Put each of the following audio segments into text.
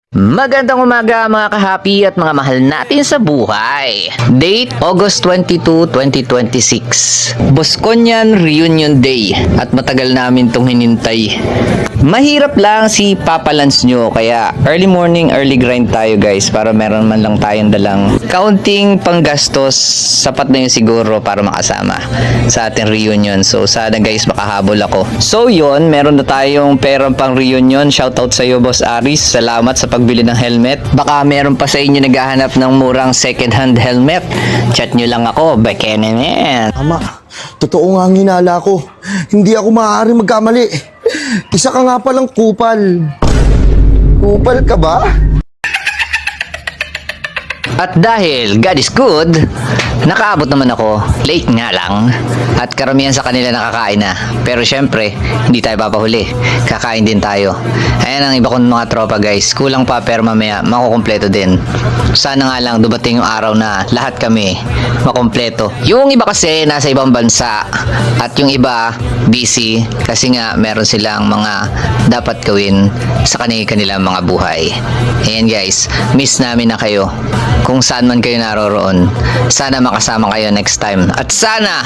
Magandang umaga mga kahapi at mga mahal natin sa buhay. Date August 22, 2026. Bosconian Reunion Day at matagal namin tong hinintay. Mahirap lang si Papa Lance nyo kaya early morning, early grind tayo guys para meron man lang tayong dalang kaunting panggastos. Sapat na yun siguro para makasama sa ating reunion. So sana guys makahabol ako. So yun, meron na tayong perang pang reunion. Shoutout sa iyo Boss Aris. Salamat sa pagbili ng helmet. Baka meron pa sa inyo naghahanap ng murang second hand helmet. Chat nyo lang ako. Bekenemen. Ama, totoo nga ang hinala ko. Hindi ako maaaring magkamali. Isa ka nga palang kupal. Kupal ka ba? At dahil God is good, nakaabot naman ako. Late nga lang. At karamihan sa kanila nakakain na. Pero syempre, hindi tayo papahuli. Kakain din tayo. Ayan ang iba kong mga tropa guys. Kulang pa pero mamaya makukumpleto din. Sana nga lang dumating yung araw na lahat kami makumpleto. Yung iba kasi nasa ibang bansa. At yung iba busy kasi nga meron silang mga dapat gawin sa kanilang mga buhay. Ayan guys, miss namin na kayo. Kung saan man kayo naroroon. Sana makasama kayo next time. At sana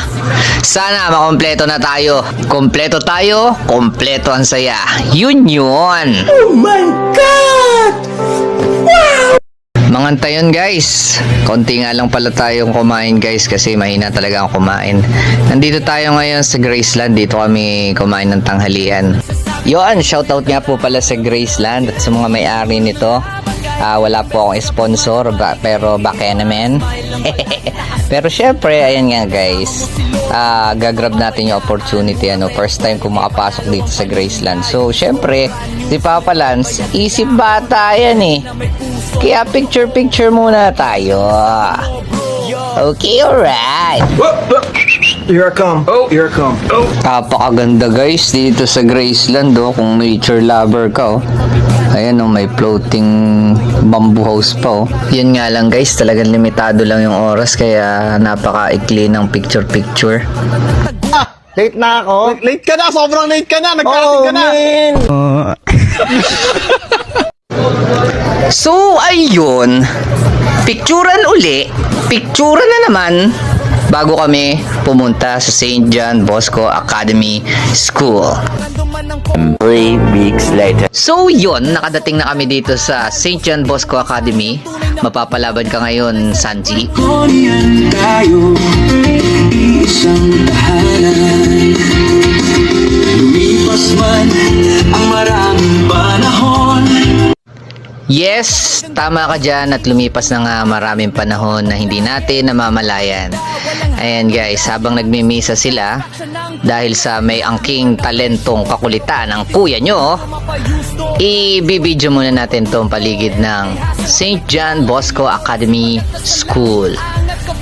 makompleto na tayo. Kompleto tayo, kompleto ang saya. Yun yun. Oh my God! Mangantay yun guys. Konti nga lang pala tayong kumain guys kasi mahina talaga ang kumain. Nandito tayo ngayon sa Graceland. Dito kami kumain ng tanghalian. Yun, shoutout nga po pala sa Graceland at sa mga may-ari nito. Wala po akong sponsor pero baka naman. Pero syempre, ayan nga guys. Gagrab natin yung opportunity. First time ko makapasok dito sa Graceland. So syempre, si Papa Lance, isip bata yan eh. Kaya picture muna tayo. Okay, alright. Here I come. Oh, here I come. Oh. Napakaganda guys dito sa Graceland kung nature lover ka Ayan may floating bamboo house pa Yun nga lang guys, talagang limitado lang yung oras kaya napaka-ikli ng picture. Late na ako. Late ka na, sobrang late ka na, nagkarating ka na. Man. So ayun, picturean na naman bago kami pumunta sa St. John Bosco Academy School. 3 weeks later. So yun, nakadating na kami dito sa St. John Bosco Academy. Mapapalaban ka ngayon, Sanji. Tayo, isang tahanan. Lumipas man ang maraming panahon. Yes, tama ka dyan at lumipas na nga maraming panahon na hindi natin namamalayan. Ayan guys, habang nagmimisa sila dahil sa may angking talentong kakulitan ng kuya nyo, i-video muna natin tong paligid ng St. John Bosco Academy School.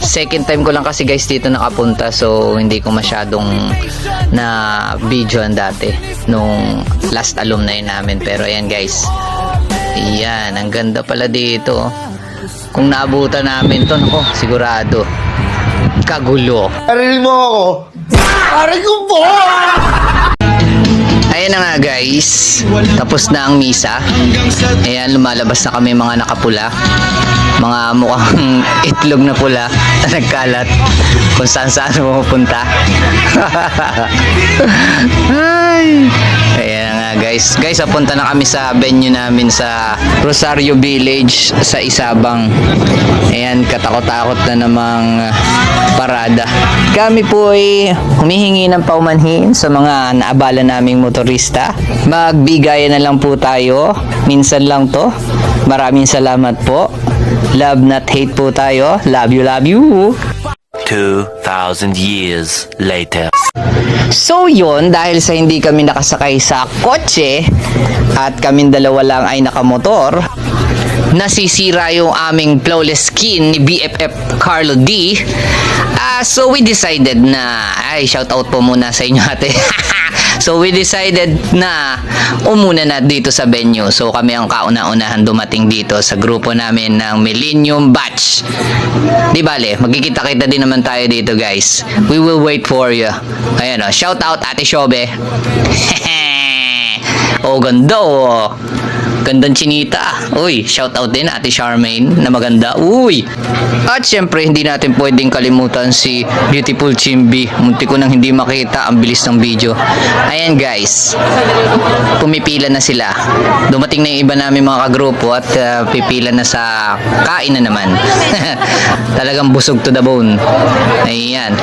Second time ko lang kasi guys dito nakapunta so hindi ko masyadong na videoan dati nung last alumni namin. Pero ayan guys, ayan, ang ganda pala dito. Kung naabutan namin to, nako, sigurado kagulo. Aril mo ako. Aray ko po! Ayan na nga guys, tapos na ang misa. Ayan, lumalabas na kami mga nakapula. Mga mukhang itlog na pula na nagkalat kung saan pupunta. Ay. Ayan na nga guys. Guys, papunta na kami sa venue namin sa Rosario Village sa Isabang. Ayan, katakot-takot na namang parada. Kami po ay humihingi ng paumanhin sa mga naabala naming motorista. Magbigayan na lang po tayo. Minsan lang to. Maraming salamat po. Love not hate po tayo. Love you, love you. 2,000 years later. So yun, dahil sa hindi kami nakasakay sa kotse at kaming dalawa lang ay nakamotor, nasisira yung aming flawless skin ni BFF Carlo D. So we decided na, shout out po muna sa inyo ate. So we decided na umuna na dito sa venue. So kami ang kauna-unahan dumating dito sa grupo namin ng Millennium Batch. Di bale, magkikita-kita din naman tayo dito guys. We will wait for you. Ayan shout out Ate Shobe. Oh, ganda Gandang chinita. Uy, shout out din Ate Charmaine na maganda. Uy! At syempre, hindi natin pwedeng kalimutan si Beautiful Chimby. Munti ko nang hindi makita. Ang bilis ng video. Ayan guys. Pumipila na sila. Dumating na yung iba namin mga kagrupo at pipila na sa kain na naman. Talagang busog to the bone. Ayan.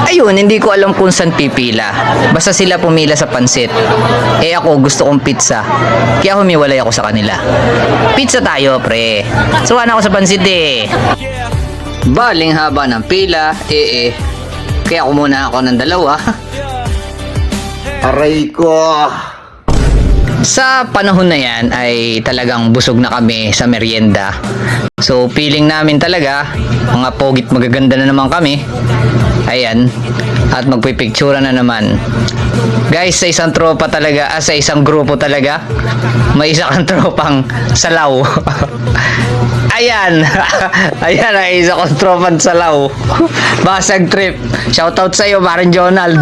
Ayun, hindi ko alam kung saan pipila. Basta sila pumila sa pansit. Eh ako, gusto kong pizza. Kaya humiwalay ako sa kanila. Pizza tayo, pre. Suwan ako sa pansit eh. Baling haba ng pila, kaya kumuna ako ng dalawa. Aray ko. Sa panahon na yan ay talagang busog na kami sa merienda. So feeling namin talaga, mga pogit magaganda na naman kami. Ayan. At magpipictura na naman. Guys, sa isang tropa talaga, sa isang grupo talaga, may isa kang tropang salaw. Ayan. Ayan, ay isa kong tropang salaw. Basag trip. Shoutout sa'yo, Baron Jonald.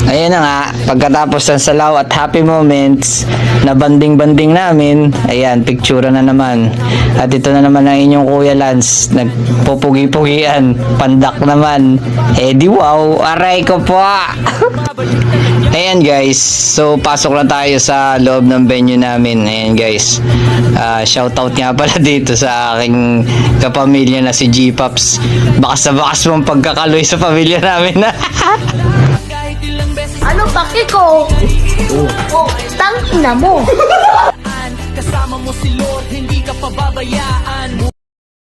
Ayan na nga, pagkatapos ng salaw at happy moments na banding-banding namin, ayan, picture na naman. At ito na naman ang inyong Kuya Lance, nagpupugi-pugian, pandak naman. Eh di wow, aray ko po! Ayan guys, so pasok na tayo sa loob ng venue namin. Ayan guys, shoutout nga pala dito sa aking kapamilya na si G-Pops. Bakas na bakas mong pagkakaloy sa pamilya namin. Ano paki ko? Tangina mo. Kasama mo si Lord, hindi ka pababayaan.